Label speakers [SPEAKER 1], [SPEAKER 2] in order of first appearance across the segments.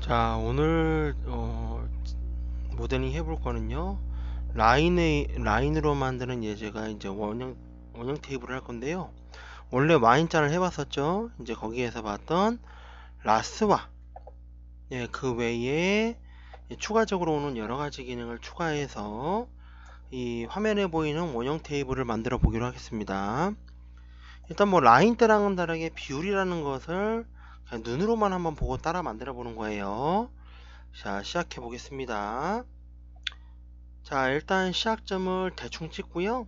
[SPEAKER 1] 자, 오늘 모델링 해볼 거는요. 라인으로 만드는 예제가 이제 원형 테이블을 할 건데요. 원래 와인잔을 해봤었죠. 이제 거기에서 봤던 라스와 그 외에 추가적으로 오는 여러 가지 기능을 추가해서 이 화면에 보이는 원형 테이블을 만들어 보기로 하겠습니다. 일단 뭐 라인 때랑은 다르게 비율이라는 것을 그냥 눈으로만 한번 보고 따라 만들어 보는 거예요. 자, 시작해 보겠습니다. 자, 일단 시작점을 대충 찍고요.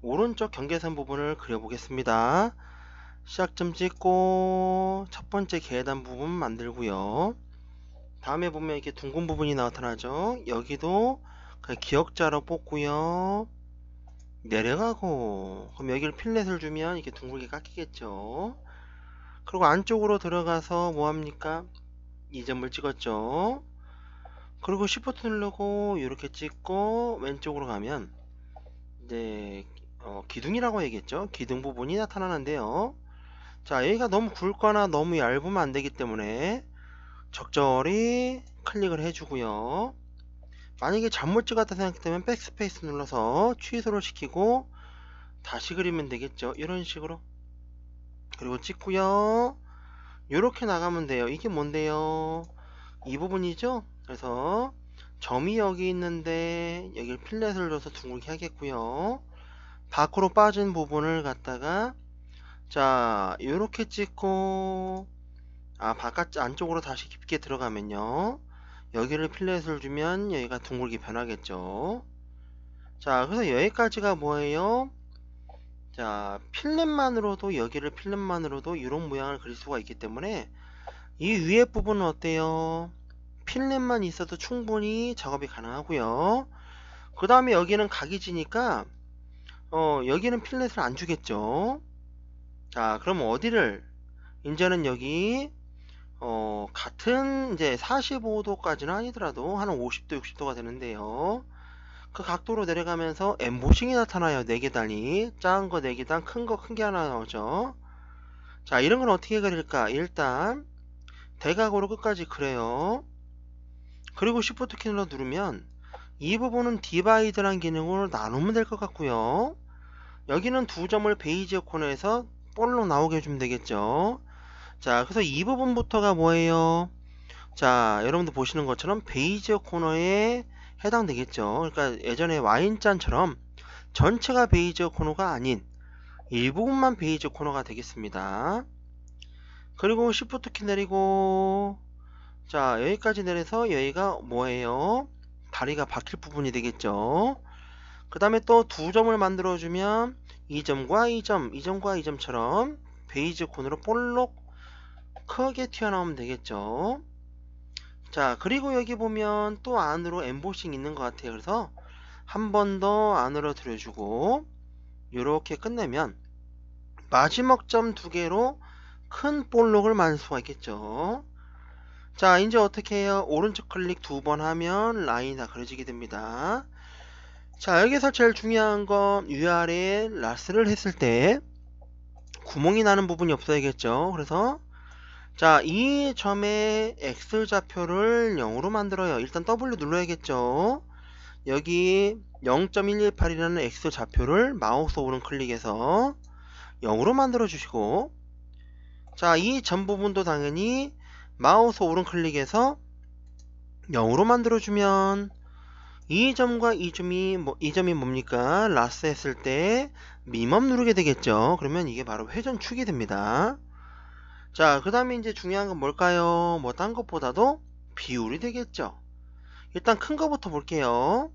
[SPEAKER 1] 오른쪽 경계선 부분을 그려 보겠습니다. 시작점 찍고 첫 번째 계단 부분 만들고요. 다음에 보면 이렇게 둥근 부분이 나타나죠. 여기도 그냥 기역자로 뽑고요. 내려가고, 그럼 여기를 필렛을 주면 이렇게 둥글게 깎이겠죠. 그리고 안쪽으로 들어가서 뭐합니까? 이 점을 찍었죠. 그리고 Shift 누르고 이렇게 찍고 왼쪽으로 가면 이제 기둥이라고 얘기했죠. 기둥 부분이 나타나는데요. 자, 여기가 너무 굵거나 너무 얇으면 안 되기 때문에 적절히 클릭을 해주고요. 만약에 잘못 찍었다 생각되면 백스페이스 눌러서 취소를 시키고 다시 그리면 되겠죠. 이런 식으로. 그리고 찍고요. 이렇게 나가면 돼요. 이게 뭔데요? 이 부분이죠. 그래서 점이 여기 있는데 여기를 필렛을 줘서 둥글게 하겠고요. 밖으로 빠진 부분을 갖다가 자, 이렇게 찍고 바깥 안쪽으로 다시 깊게 들어가면요. 여기를 필렛을 주면 여기가 둥글게 변하겠죠. 자, 그래서 여기까지가 뭐예요? 자, 여기를 필렛만으로도 이런 모양을 그릴 수가 있기 때문에 이 위에 부분은 어때요? 필렛만 있어도 충분히 작업이 가능하고요. 그 다음에 여기는 각이 지니까 여기는 필렛을 안 주겠죠. 자, 그럼 어디를 이제는 여기 같은 이제 45도까지는 아니더라도 한 50도 60도가 되는데요. 그 각도로 내려가면서 엠보싱이 나타나요. 4계단이 작은 거 4계단, 큰 거 큰 게 하나 나오죠. 자, 이런 건 어떻게 그릴까? 일단 대각으로 끝까지 그래요. 그리고 Shift 키를 누르면 이 부분은 디바이드란 기능으로 나누면 될 것 같고요. 여기는 두 점을 베이지어 코너에서 볼록 나오게 해주면 되겠죠. 자, 그래서 이 부분부터가 뭐예요? 자, 여러분들 보시는 것처럼 베이지어 코너에 해당되겠죠. 그러니까 예전에 와인잔처럼 전체가 베이지어 코너가 아닌 일부분만 베이지어 코너가 되겠습니다. 그리고 Shift 키 내리고 자, 여기까지 내려서 여기가 뭐예요? 다리가 박힐 부분이 되겠죠. 그 다음에 또 두 점을 만들어주면 이 점과 이 점과 이 점처럼 베이지 콘으로 볼록 크게 튀어나오면 되겠죠. 자, 그리고 여기 보면 또 안으로 엠보싱 있는 것 같아요. 그래서 한 번 더 안으로 들여주고 이렇게 끝내면 마지막 점 두 개로 큰 볼록을 만들 수가 있겠죠. 자, 이제 어떻게 해요? 오른쪽 클릭 두 번 하면 라인이 다 그려지게 됩니다. 자, 여기서 제일 중요한 건 위아래에 라스를 했을 때 구멍이 나는 부분이 없어야겠죠. 그래서 자, 이 점의 X 좌표를 0으로 만들어요. 일단 W 눌러야겠죠. 여기 0.118이라는 X 좌표를 마우스 오른 클릭해서 0으로 만들어 주시고 자, 이 점 부분도 당연히 마우스 오른 클릭해서 0으로 만들어 주면 이 점과 이 점이 뭡니까? 라스 했을 때 미멈 누르게 되겠죠. 그러면 이게 바로 회전축이 됩니다. 자, 그 다음에 이제 중요한 건 뭘까요? 뭐 딴 것보다도 비율이 되겠죠. 일단 큰 거부터 볼게요.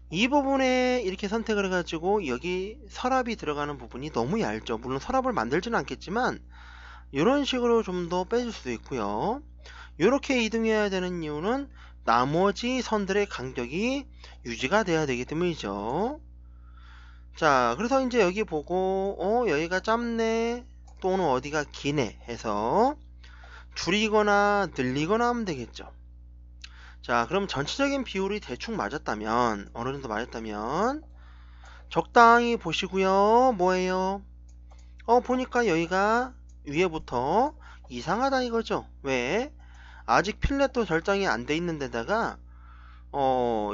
[SPEAKER 1] 이 부분에 이렇게 선택을 해가지고 여기 서랍이 들어가는 부분이 너무 얇죠. 물론 서랍을 만들지는 않겠지만 이런 식으로 좀 더 빼줄 수도 있고요. 이렇게 이동해야 되는 이유는 나머지 선들의 간격이 유지가 돼야 되기 때문이죠. 자, 그래서 이제 여기 보고 여기가 짧네 또는 어디가 기네 해서 줄이거나 늘리거나 하면 되겠죠. 자, 그럼 전체적인 비율이 대충 맞았다면 어느 정도 맞았다면 적당히 보시고요. 뭐예요? 보니까 여기가 위에부터 이상하다 이거죠. 왜? 아직 필렛도 결정이 안 돼 있는 데다가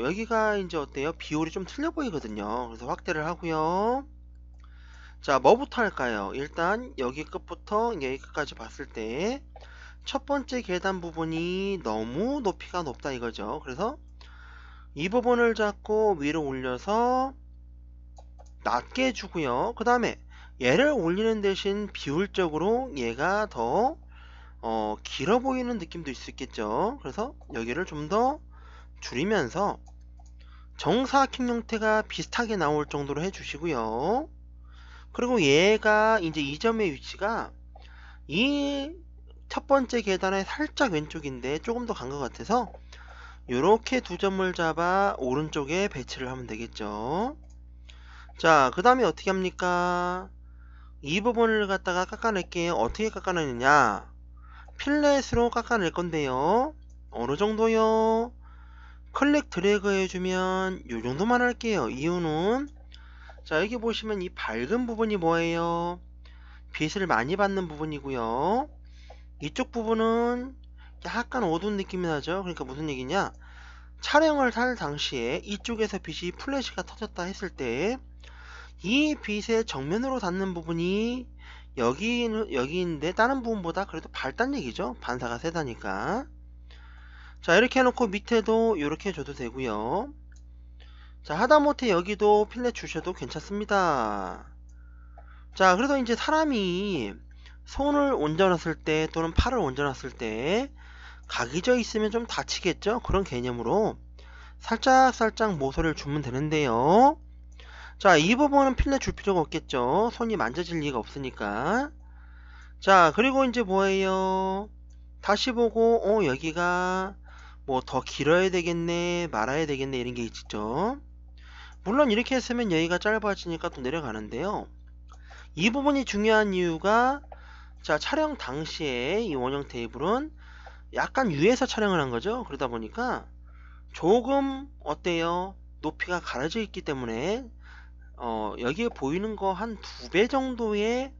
[SPEAKER 1] 여기가 이제 어때요? 비율이 좀 틀려 보이거든요. 그래서 확대를 하고요. 자, 뭐부터 할까요? 일단 여기 끝부터 여기 끝까지 봤을 때 첫 번째 계단 부분이 너무 높이가 높다 이거죠. 그래서 이 부분을 잡고 위로 올려서 낮게 해주고요. 그 다음에 얘를 올리는 대신 비율적으로 얘가 더 길어 보이는 느낌도 있을 수 있겠죠. 그래서 여기를 좀 더 줄이면서 정사각형 형태가 비슷하게 나올 정도로 해주시고요. 그리고 얘가 이제 이 점의 위치가 이 첫 번째 계단의 살짝 왼쪽인데 조금 더 간 것 같아서 이렇게 두 점을 잡아 오른쪽에 배치를 하면 되겠죠. 자, 그 다음에 어떻게 합니까? 이 부분을 갖다가 깎아낼게요. 어떻게 깎아내느냐? 필렛으로 깎아낼 건데요. 어느 정도요? 클릭 드래그 해주면 요 정도만 할게요. 이유는 자, 여기 보시면 이 밝은 부분이 뭐예요? 빛을 많이 받는 부분이고요. 이쪽 부분은 약간 어두운 느낌이 나죠. 그러니까 무슨 얘기냐? 촬영을 할 당시에 이쪽에서 빛이 플래시가 터졌다 했을 때 이 빛의 정면으로 닿는 부분이 여기인데 다른 부분보다 그래도 밝단 얘기죠. 반사가 세다니까. 자, 이렇게 해놓고 밑에도 이렇게 해줘도 되고요. 자, 하다못해 여기도 필렛 주셔도 괜찮습니다. 자, 그래서 이제 사람이 손을 얹어놨을 때 또는 팔을 얹어놨을 때 각이 져 있으면 좀 다치겠죠? 그런 개념으로 살짝 모서리를 주면 되는데요. 자, 이 부분은 필렛 줄 필요가 없겠죠? 손이 만져질 리가 없으니까. 자, 그리고 이제 뭐예요? 다시 보고 여기가 뭐 더 길어야 되겠네 말아야 되겠네 이런 게 있죠. 물론 이렇게 했으면 여기가 짧아지니까 또 내려가는데요. 이 부분이 중요한 이유가 자, 촬영 당시에 이 원형 테이블은 약간 위에서 촬영을 한 거죠. 그러다 보니까 조금 어때요? 높이가 가려져 있기 때문에 여기에 보이는 거 한 2배 정도의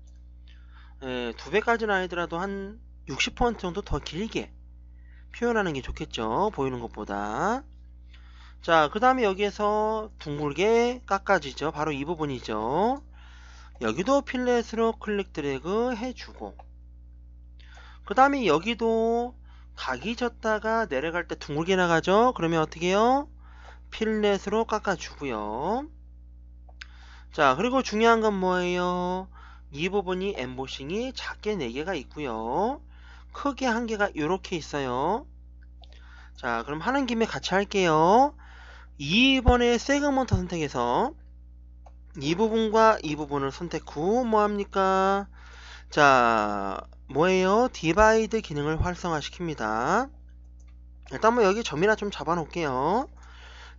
[SPEAKER 1] 2배까지는 아니더라도 한 60% 정도 더 길게 표현하는 게 좋겠죠. 보이는 것보다. 자, 그 다음에 여기에서 둥글게 깎아지죠. 바로 이 부분이죠. 여기도 필렛으로 클릭 드래그 해주고 그 다음에 여기도 각이 졌다가 내려갈 때 둥글게 나가죠. 그러면 어떻게 해요? 필렛으로 깎아주고요. 자, 그리고 중요한 건 뭐예요? 이 부분이 엠보싱이 작게 4개가 있고요. 크게 1개가 이렇게 있어요. 자, 그럼 하는 김에 같이 할게요. 2번에 세그먼트 선택해서 이 부분과 이 부분을 선택 후 뭐합니까? 자, 뭐예요? 디바이드 기능을 활성화시킵니다. 일단 뭐 여기 점이나 좀 잡아 놓을게요.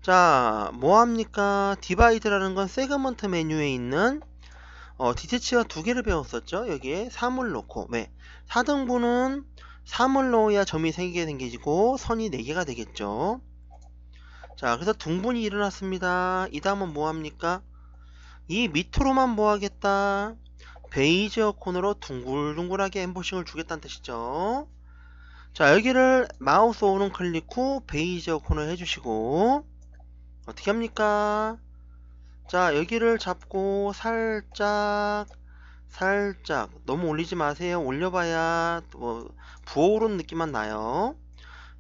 [SPEAKER 1] 자, 뭐합니까? 디바이드라는 건 세그먼트 메뉴에 있는 디테치가 2개를 배웠었죠. 여기에 3을 놓고 왜? 4등분은 3을 넣어야 점이 3개가 생기고 선이 4개가 되겠죠. 자, 그래서 둥분이 일어났습니다. 이 다음은 뭐합니까? 이 밑으로만 뭐하겠다? 베이지어 콘으로 둥글둥글하게 엠보싱을 주겠다는 뜻이죠. 자, 여기를 마우스 오른 클릭 후 베이지어 콘을 해주시고 어떻게 합니까? 자, 여기를 잡고 살짝 너무 올리지 마세요. 올려봐야 뭐 부어오른 느낌만 나요.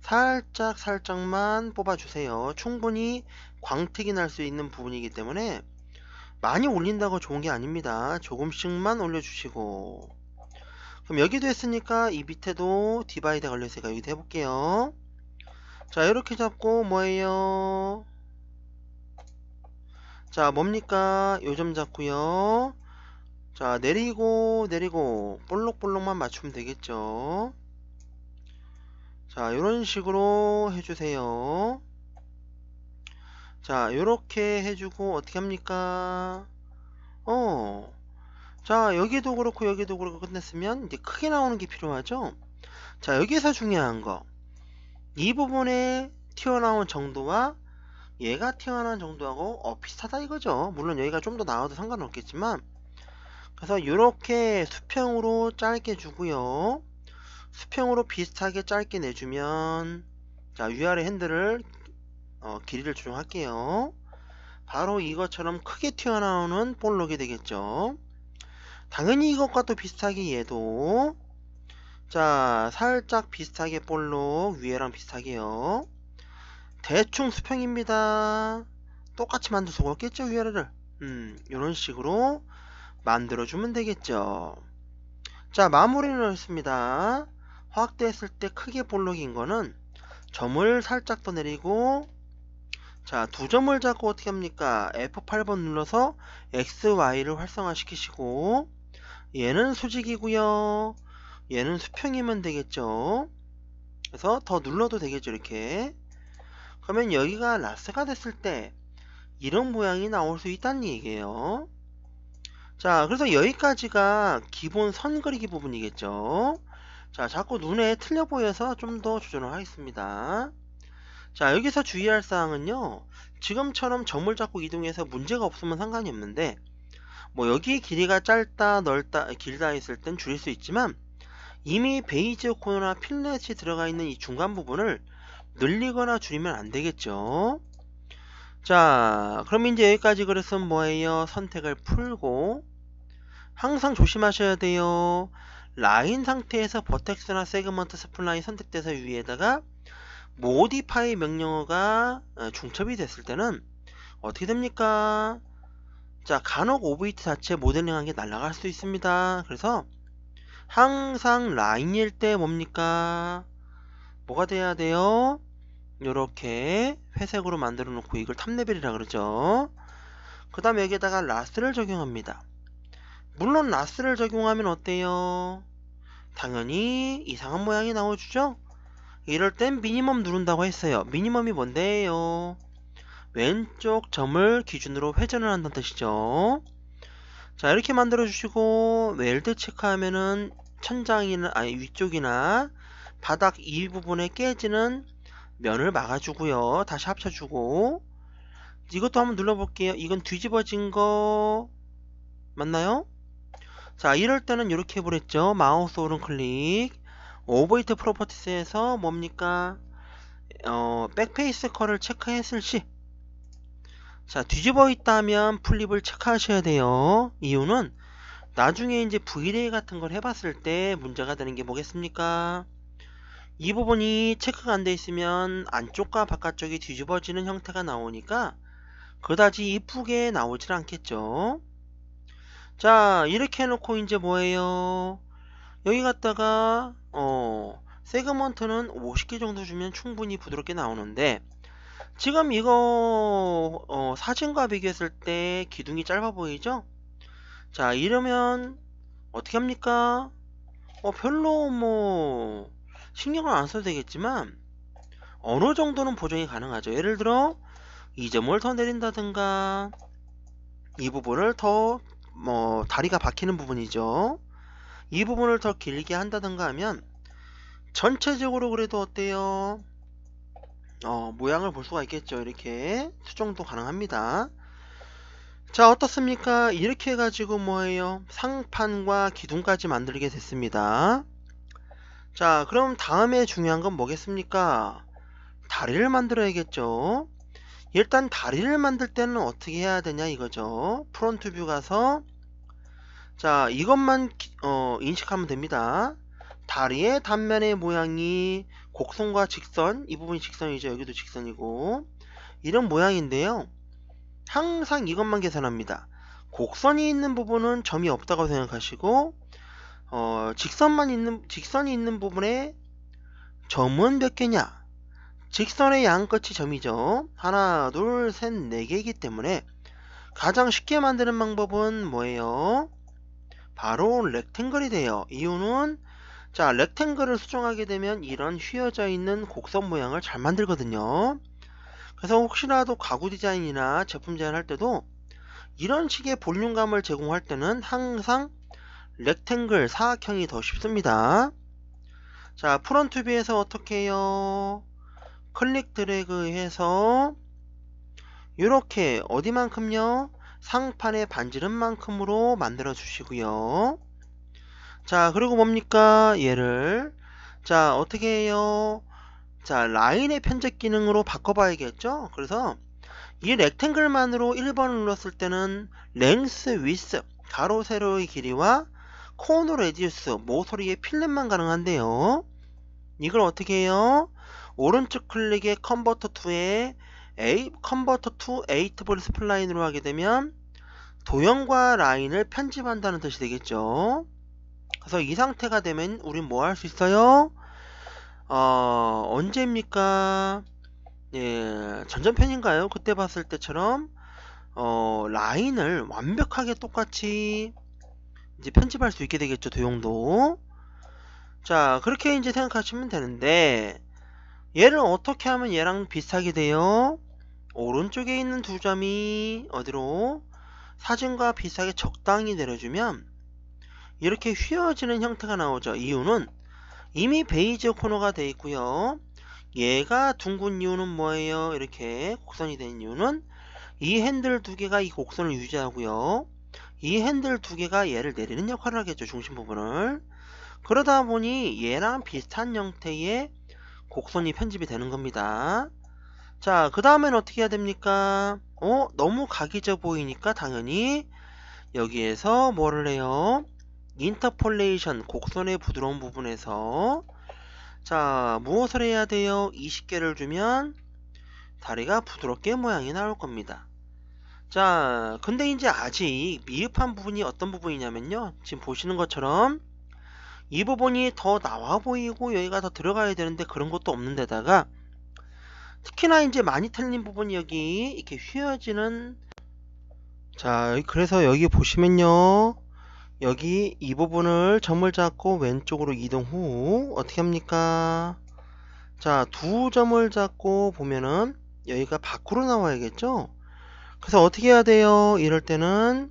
[SPEAKER 1] 살짝만 뽑아주세요. 충분히 광택이 날 수 있는 부분이기 때문에 많이 올린다고 좋은 게 아닙니다. 조금씩만 올려주시고 그럼 여기도 했으니까 이 밑에도 디바이드 걸려있으니까 여기도 해볼게요. 자, 이렇게 잡고 뭐예요? 자, 뭡니까? 요점 잡고요. 자, 내리고 볼록볼록만 맞추면 되겠죠. 자, 요런 식으로 해주세요. 자, 요렇게 해주고 어떻게 합니까? 자, 여기도 그렇고 여기도 그렇고 끝냈으면 이제 크게 나오는 게 필요하죠. 자, 여기서 중요한 거 이 부분에 튀어나온 정도와 얘가 튀어나온 정도하고 비슷하다 이거죠. 물론 여기가 좀 더 나와도 상관없겠지만 그래서 이렇게 수평으로 짧게 주고요. 수평으로 비슷하게 짧게 내주면, 자, 위아래 핸들을 길이를 조정할게요. 바로 이것처럼 크게 튀어나오는 볼록이 되겠죠. 당연히 이것과 또 비슷하게 얘도, 자, 살짝 비슷하게 볼록, 위에랑 비슷하게요. 대충 수평입니다. 똑같이 만들 수가 없겠죠, 위아래를. 이런 식으로 만들어주면 되겠죠. 자, 마무리를 했습니다. 확대했을 때 크게 볼록인 거는 점을 살짝 더 내리고, 자, 두 점을 잡고 어떻게 합니까? F8번 눌러서 XY를 활성화 시키시고, 얘는 수직이고요. 얘는 수평이면 되겠죠. 그래서 더 눌러도 되겠죠, 이렇게. 그러면 여기가 라스가 됐을 때 이런 모양이 나올 수 있다는 얘기예요. 자, 그래서 여기까지가 기본 선 그리기 부분이겠죠. 자, 자꾸 눈에 틀려 보여서 좀 더 조정을 하겠습니다. 자, 여기서 주의할 사항은요, 지금처럼 점을 잡고 이동해서 문제가 없으면 상관이 없는데, 뭐 여기 길이가 짧다 넓다 길다 했을 땐 줄일 수 있지만, 이미 베이지 코너나 필렛이 들어가 있는 이 중간 부분을 늘리거나 줄이면 안 되겠죠. 자, 그럼 이제 여기까지 그랬으면 뭐예요? 선택을 풀고, 항상 조심하셔야 돼요. 라인 상태에서 버텍스나 세그먼트 스플라인 선택돼서 위에다가 모디파이 명령어가 중첩이 됐을 때는 어떻게 됩니까? 자, 간혹 오브젝트 자체 모델링한 게 날아갈 수 있습니다. 그래서 항상 라인일 때 뭡니까? 뭐가 돼야 돼요? 요렇게 회색으로 만들어 놓고 이걸 탑레벨이라 그러죠. 그 다음에 여기에다가 라스를 적용합니다. 물론 라스를 적용하면 어때요? 당연히 이상한 모양이 나와주죠. 이럴 땐 미니멈 누른다고 했어요. 미니멈이 뭔데요? 왼쪽 점을 기준으로 회전을 한다는 뜻이죠. 자, 이렇게 만들어 주시고 웰드 체크하면은 천장이나 위쪽이나 바닥 이 부분에 깨지는 면을 막아주고요. 다시 합쳐주고, 이것도 한번 눌러볼게요. 이건 뒤집어진 거 맞나요? 자, 이럴 때는 이렇게 해보랬죠. 마우스 오른클릭, 오브젝트 프로퍼티스에서 뭡니까? 백페이스 컬을 체크했을 시, 자, 뒤집어 있다면 플립을 체크하셔야 돼요. 이유는 나중에 이제 브이레이 같은 걸 해봤을 때 문제가 되는 게 뭐겠습니까? 이 부분이 체크가 안 돼 있으면 안쪽과 바깥쪽이 뒤집어지는 형태가 나오니까 그다지 이쁘게 나오질 않겠죠. 자, 이렇게 해놓고 이제 뭐예요? 여기 갖다가 세그먼트는 50개 정도 주면 충분히 부드럽게 나오는데, 지금 이거 사진과 비교했을 때 기둥이 짧아 보이죠? 자, 이러면 어떻게 합니까? 별로 뭐 신경을 안 써도 되겠지만 어느 정도는 보정이 가능하죠. 예를 들어 이 점을 더 내린다든가, 이 부분을 더 다리가 박히는 부분이죠. 이 부분을 더 길게 한다든가 하면 전체적으로 그래도 어때요? 모양을 볼 수가 있겠죠. 이렇게 수정도 가능합니다. 자, 어떻습니까? 이렇게 해가지고 뭐예요? 상판과 기둥까지 만들게 됐습니다. 자, 그럼 다음에 중요한 건 뭐겠습니까? 다리를 만들어야겠죠. 일단 다리를 만들 때는 어떻게 해야 되냐 이거죠. 프론트 뷰 가서, 자, 이것만 인식하면 됩니다. 다리의 단면의 모양이 곡선과 직선, 이 부분이 직선이죠. 여기도 직선이고, 이런 모양인데요. 항상 이것만 계산합니다. 곡선이 있는 부분은 점이 없다고 생각하시고, 직선이 있는 부분에 점은 몇 개냐? 직선의 양끝이 점이죠. 하나, 둘, 셋, 네 개이기 때문에 가장 쉽게 만드는 방법은 뭐예요? 바로 렉탱글이 돼요. 이유는, 자, 렉탱글을 수정하게 되면 이런 휘어져 있는 곡선 모양을 잘 만들거든요. 그래서 혹시라도 가구 디자인이나 제품 디자인할 때도 이런 식의 볼륨감을 제공할 때는 항상 렉탱글 사각형이 더 쉽습니다. 자, 프론트 뷰에서 어떻게 해요? 클릭 드래그 해서 이렇게 어디만큼요? 상판의 반지름만큼으로 만들어 주시고요. 자, 그리고 뭡니까? 얘를 자, 어떻게 해요? 자, 라인의 편집 기능으로 바꿔봐야겠죠? 그래서 이 렉탱글만으로 1번을 눌렀을 때는 렌스, 위스, 가로, 세로의 길이와 코너 레디우스, 모서리의 필렛만 가능한데요. 이걸 어떻게 해요? 오른쪽 클릭에 컨버터 2에 컨버터 투 8볼 스플라인으로 하게 되면 도형과 라인을 편집한다는 뜻이 되겠죠. 그래서 이 상태가 되면 우린 뭐 할 수 있어요? 언제입니까? 예, 전전편인가요? 그때 봤을 때처럼 라인을 완벽하게 똑같이 이제 편집할 수 있게 되겠죠. 도형도. 자, 그렇게 이제 생각하시면 되는데 얘를 어떻게 하면 얘랑 비슷하게 돼요? 오른쪽에 있는 두 점이 어디로? 사진과 비슷하게 적당히 내려주면 이렇게 휘어지는 형태가 나오죠. 이유는 이미 베이지 코너가 되어 있고요. 얘가 둥근 이유는 뭐예요? 이렇게 곡선이 된 이유는 이 핸들 두 개가 이 곡선을 유지하고요. 이 핸들 두 개가 얘를 내리는 역할을 하겠죠. 중심 부분을. 그러다 보니 얘랑 비슷한 형태의 곡선이 편집이 되는 겁니다. 자, 그 다음엔 어떻게 해야 됩니까? 너무 각이 져 보이니까 당연히 여기에서 뭐를 해요? 인터폴레이션, 곡선의 부드러운 부분에서 자, 무엇을 해야 돼요? 20개를 주면 다리가 부드럽게 모양이 나올 겁니다. 자, 근데 이제 아직 미흡한 부분이 어떤 부분이냐면요. 지금 보시는 것처럼 이 부분이 더 나와 보이고 여기가 더 들어가야 되는데 그런 것도 없는 데다가 특히나 이제 많이 틀린 부분이 여기 이렇게 휘어지는 자, 그래서 여기 보시면요. 여기 이 부분을 점을 잡고 왼쪽으로 이동 후 어떻게 합니까? 자, 두 점을 잡고 보면은 여기가 밖으로 나와야겠죠? 그래서 어떻게 해야 돼요? 이럴 때는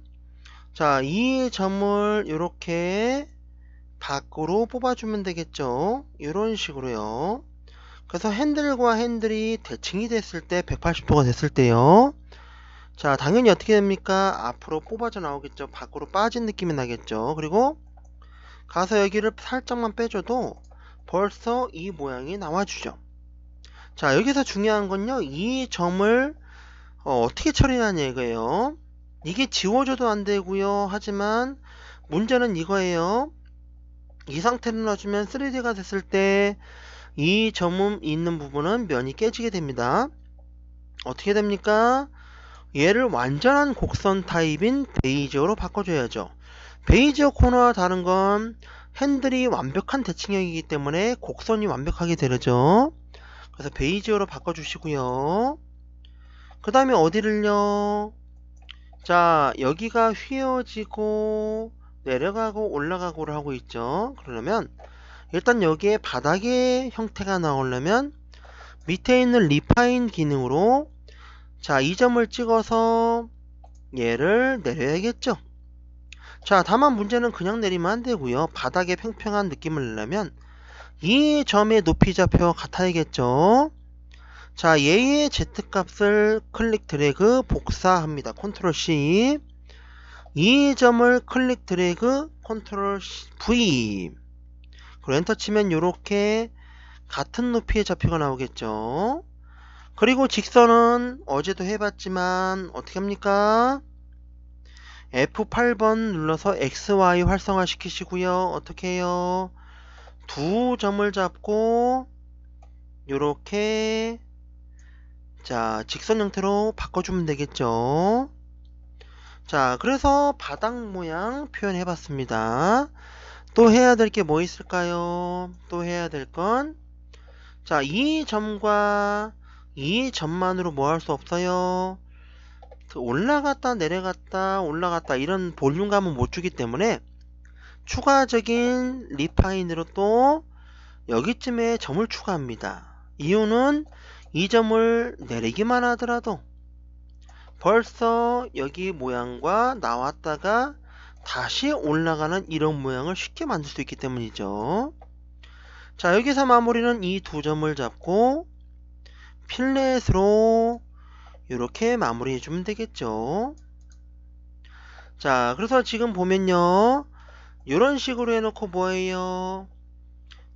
[SPEAKER 1] 자, 이 점을 이렇게 밖으로 뽑아주면 되겠죠? 이런 식으로요. 그래서 핸들과 핸들이 대칭이 됐을 때 180도가 됐을 때요. 자, 당연히 어떻게 됩니까? 앞으로 뽑아져 나오겠죠. 밖으로 빠진 느낌이 나겠죠. 그리고 가서 여기를 살짝만 빼줘도 벌써 이 모양이 나와주죠. 자, 여기서 중요한 건요. 이 점을 어떻게 처리하냐 이거예요. 이게 지워져도 안 되고요. 하지만 문제는 이거예요. 이 상태로 놔주면 3D가 됐을 때 이 점 있는 부분은 면이 깨지게 됩니다. 어떻게 됩니까? 얘를 완전한 곡선 타입인 베이지어로 바꿔줘야죠. 베이지어 코너와 다른 건 핸들이 완벽한 대칭형이기 때문에 곡선이 완벽하게 되죠. 그래서 베이지어로 바꿔주시고요. 그 다음에 어디를요? 자, 여기가 휘어지고 내려가고 올라가고를 하고 있죠. 그러면 일단 여기에 바닥의 형태가 나오려면 밑에 있는 리파인 기능으로 자, 이 점을 찍어서 얘를 내려야겠죠. 자, 다만 문제는 그냥 내리면 안 되고요. 바닥에 팽팽한 느낌을 내려면 이 점의 높이 좌표가 같아야겠죠. 자, 얘의 Z값을 클릭 드래그 복사합니다. 컨트롤 C. 이 점을 클릭 드래그 컨트롤 V. 그리고 엔터 치면 이렇게 같은 높이의 좌표가 나오겠죠. 그리고 직선은 어제도 해봤지만 어떻게 합니까? F8번 눌러서 XY 활성화 시키시고요. 어떻게 해요? 두 점을 잡고 요렇게 자, 직선 형태로 바꿔주면 되겠죠. 자, 그래서 바닥 모양 표현해 봤습니다. 또 해야 될 게 뭐 있을까요? 또 해야 될 건 자, 이 점과 이 점만으로 뭐 할 수 없어요. 올라갔다 내려갔다 올라갔다 이런 볼륨감은 못 주기 때문에 추가적인 리파인으로 또 여기쯤에 점을 추가합니다. 이유는 이 점을 내리기만 하더라도 벌써 여기 모양과 나왔다가 다시 올라가는 이런 모양을 쉽게 만들 수 있기 때문이죠. 자, 여기서 마무리는 이 두 점을 잡고 필렛으로 이렇게 마무리 해주면 되겠죠. 자, 그래서 지금 보면요. 이런 식으로 해놓고 뭐예요?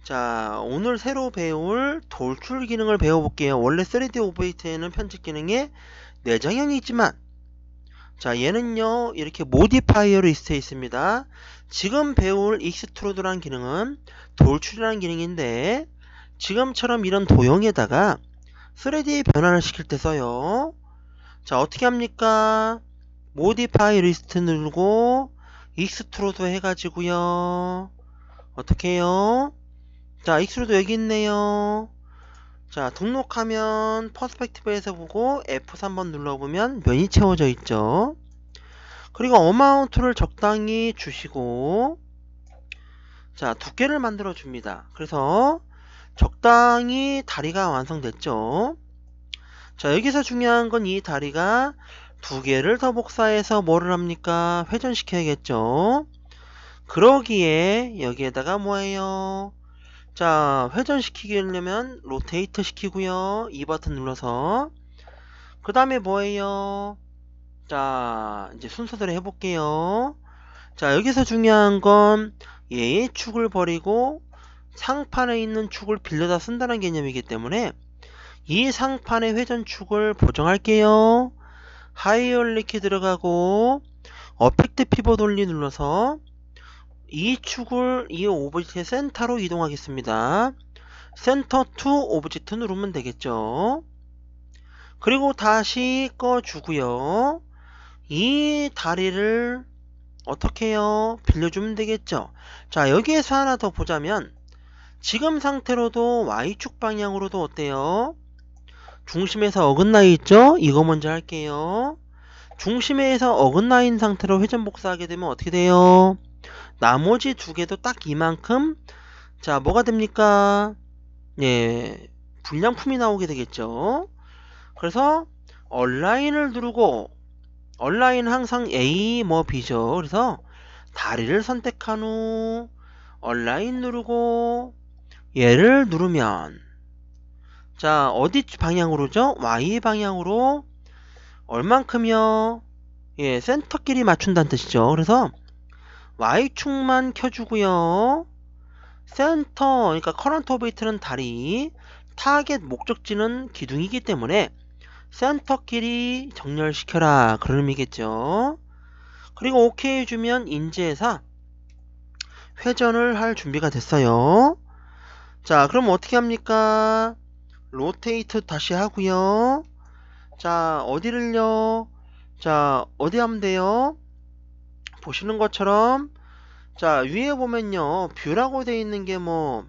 [SPEAKER 1] 자, 오늘 새로 배울 돌출 기능을 배워볼게요. 원래 3D 오브젝트에는 편집 기능에 내장형이 있지만, 자, 얘는요, 이렇게 모디파이어로 리스트에 있습니다. 지금 배울 익스트루드라는 기능은 돌출이라는 기능인데, 지금처럼 이런 도형에다가 3D 변화를 시킬 때 써요. 자, 어떻게 합니까? 모디파이 리스트 누르고, 익스트루드 해가지고요. 어떻게 해요? 자, 익스트루드 여기 있네요. 자, 등록하면 퍼스펙티브에서 보고 F3번 눌러보면 면이 채워져 있죠. 그리고 어마운트를 적당히 주시고, 자, 두께를 만들어 줍니다. 그래서 적당히 다리가 완성됐죠. 자, 여기서 중요한 건 이 다리가 두 개를 더 복사해서 뭐를 합니까? 회전시켜야겠죠. 그러기에 여기에다가 뭐예요? 자, 회전시키기 하려면 로테이트 시키고요. 이 버튼 눌러서. 그 다음에 뭐예요? 자, 이제 순서대로 해볼게요. 자, 여기서 중요한 건 얘의 축을 버리고 상판에 있는 축을 빌려다 쓴다는 개념이기 때문에 이 상판의 회전축을 보정할게요. 하이얼리 키 들어가고 어펙트 피벗 올리 눌러서 이 축을 이 오브젝트의 센터로 이동하겠습니다. 센터 투 오브젝트 누르면 되겠죠. 그리고 다시 꺼주고요. 이 다리를 어떻게 해요? 빌려주면 되겠죠. 자, 여기에서 하나 더 보자면 지금 상태로도 Y축 방향으로도 어때요? 중심에서 어긋나 있죠? 이거 먼저 할게요. 중심에서 어긋나 있는 상태로 회전 복사하게 되면 어떻게 돼요? 나머지 두 개도 딱 이만큼, 자, 뭐가 됩니까? 예, 불량품이 나오게 되겠죠. 그래서 얼라인을 누르고, 얼라인 항상 A 뭐 B죠. 그래서 다리를 선택한 후 얼라인 누르고 얘를 누르면, 자, 어디 방향으로죠? Y 방향으로 얼만큼이요? 예, 센터끼리 맞춘다는 뜻이죠. 그래서 Y축만 켜주고요. 센터, 그러니까 커런트 오브젝트는 다리, 타겟 목적지는 기둥이기 때문에 센터끼리 정렬시켜라 그런 의미겠죠. 그리고 OK 해주면 인지해서 회전을 할 준비가 됐어요. 자, 그럼 어떻게 합니까? 로테이트 다시 하고요. 자, 어디를요? 자, 어디 하면 돼요? 보시는 것처럼, 자, 위에 보면요, 뷰라고 되어 있는 게 뭐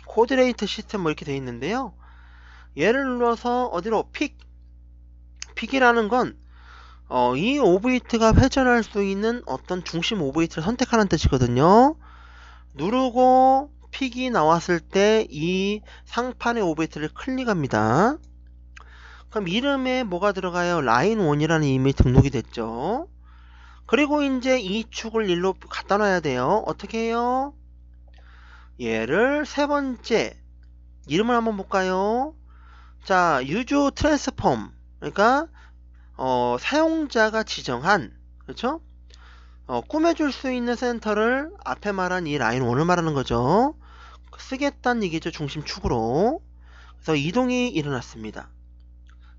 [SPEAKER 1] 코디네이트 시스템 뭐 이렇게 되어 있는데요. 얘를 눌러서 어디로 픽이라는 건 이 오브젝트가 회전할 수 있는 어떤 중심 오브젝트를 선택하는 뜻이거든요. 누르고 픽이 나왔을 때 이 상판의 오브젝트를 클릭합니다. 그럼 이름에 뭐가 들어가요? 라인 1이라는 이름이 등록이 됐죠. 그리고 이제 이 축을 일로 갖다 놔야 돼요. 어떻게 해요? 얘를 세 번째 이름을 한번 볼까요? 자, 유즈 트랜스폼, 그러니까 사용자가 지정한, 그렇죠? 꾸며줄 수 있는 센터를 앞에 말한 이 라인 1을 말하는 거죠. 쓰겠다는 얘기죠. 중심축으로. 그래서 이동이 일어났습니다.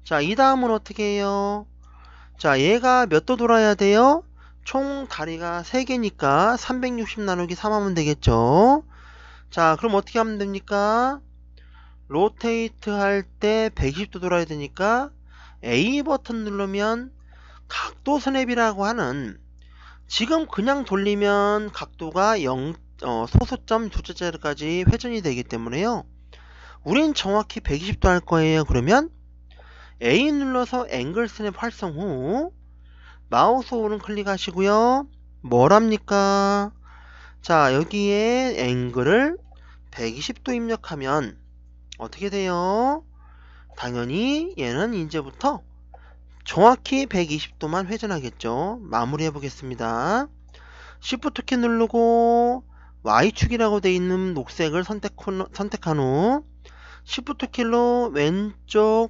[SPEAKER 1] 자, 이 다음은 어떻게 해요? 자, 얘가 몇 도 돌아야 돼요? 총 다리가 3개니까 360 나누기 3 하면 되겠죠. 자, 그럼 어떻게 하면 됩니까? 로테이트 할 때 120도 돌아야 되니까 A 버튼 누르면 각도 스냅이라고 하는, 지금 그냥 돌리면 각도가 소수점 두 자째까지 회전이 되기 때문에요. 우린 정확히 120도 할 거예요. 그러면 A 눌러서 앵글 스냅 활성 후 마우스 오른 클릭하시고요. 뭐랍니까? 자, 여기에 앵글을 120도 입력하면 어떻게 돼요? 당연히 얘는 이제부터 정확히 120도만 회전하겠죠. 마무리 해보겠습니다. Shift 키 누르고 Y축이라고 되어 있는 녹색을 선택한 후 Shift 키로 왼쪽으로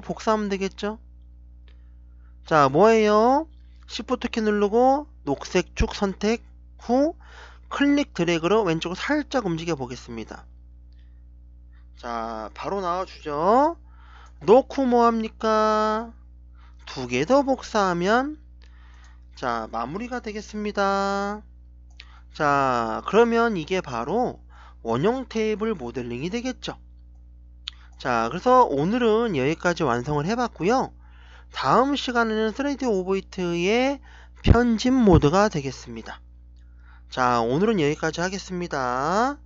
[SPEAKER 1] 복사하면 되겠죠. 자, 뭐예요? Shift 키 누르고 녹색 축 선택 후 클릭 드래그로 왼쪽으로 살짝 움직여 보겠습니다. 자, 바로 나와주죠. 놓고 뭐합니까? 두 개 더 복사하면 자, 마무리가 되겠습니다. 자, 그러면 이게 바로 원형 테이블 모델링이 되겠죠. 자, 그래서 오늘은 여기까지 완성을 해봤고요. 다음 시간에는 3D 오브이트의 편집 모드가 되겠습니다. 자, 오늘은 여기까지 하겠습니다.